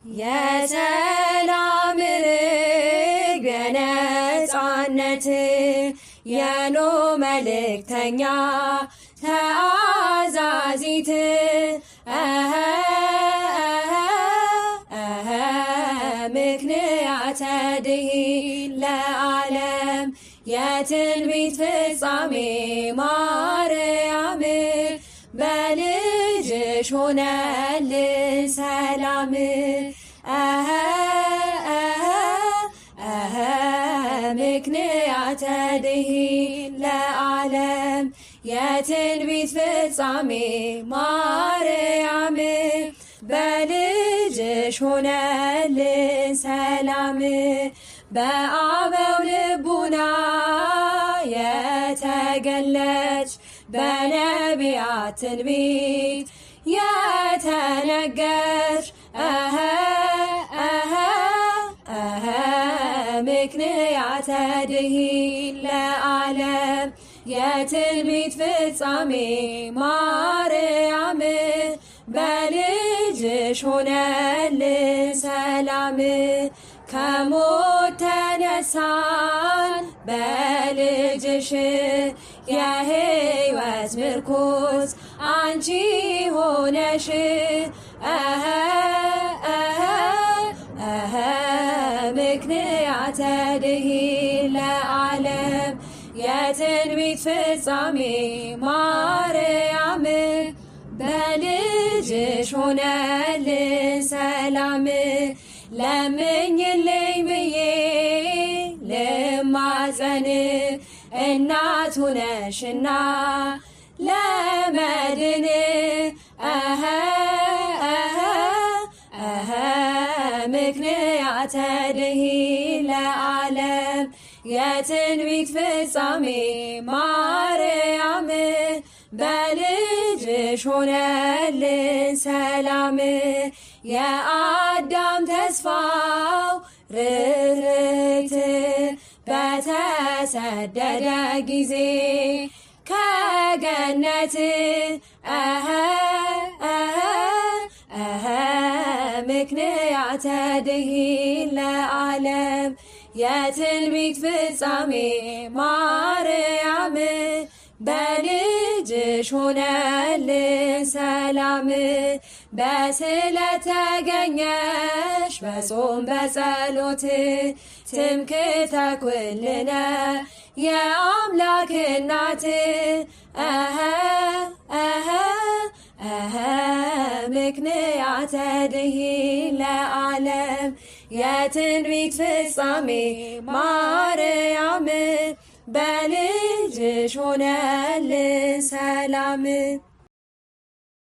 የሰላም ርግብ የነጻነት የኖኅ መልእክተኛ ተአዛዚት ምክንያተ ድኂን ለዓለም የትንቢት ፍጻሜ ማርያም በልጅሽ ሆነልን ሰላም። ምክንያተ ድኂን ለዓለም የትንቢት ፍጻሜ ማርያም በልጅሽ ሆነልን ሰላም። በአበው ልቡና የተገለጽ በነቢያት ትንቢት የተነገርሽ ምክንያተ ድኂን ለዓለም የትንቢት ፍጻሜ ማርያም በልጅሽ ሆነልን ሰላም። ከሞት ተነሳን በልጅሽ የሕይወት ምርኩዝ አንቺ ሆነሽ ምክንያተ ድኂን ለዓለም የትንቢት ፍጻሜ ማርያም በልጅሽ ሆነልን ሰላም። ለምኝልኝ ብዬ ልማጸን እናቱ ነሽና ለመድን ምክንያተ ድኂን ለዓለም የትንቢት ፍጻሜ ማርያም በልጅሽ ሆነልን ሰላም። የአዳም ተስፋው ርኅርኅት በተሰደደ ጊዜ ከገነት ምክንያተ ድኂን ለዓለም የትንቢት ፍጻሜ ማርያም በልጅሽ ሆነልን ሰላም። በስዕለት ተገኘሽ በጾም በጸሎት ትምክህተ ኩልነ የአምላክ እናት ምክንያተ ድኂን ለዓለም የትንቢት ፍጻሜ ማርያም በልጅሽ ሆነልን ሰላም።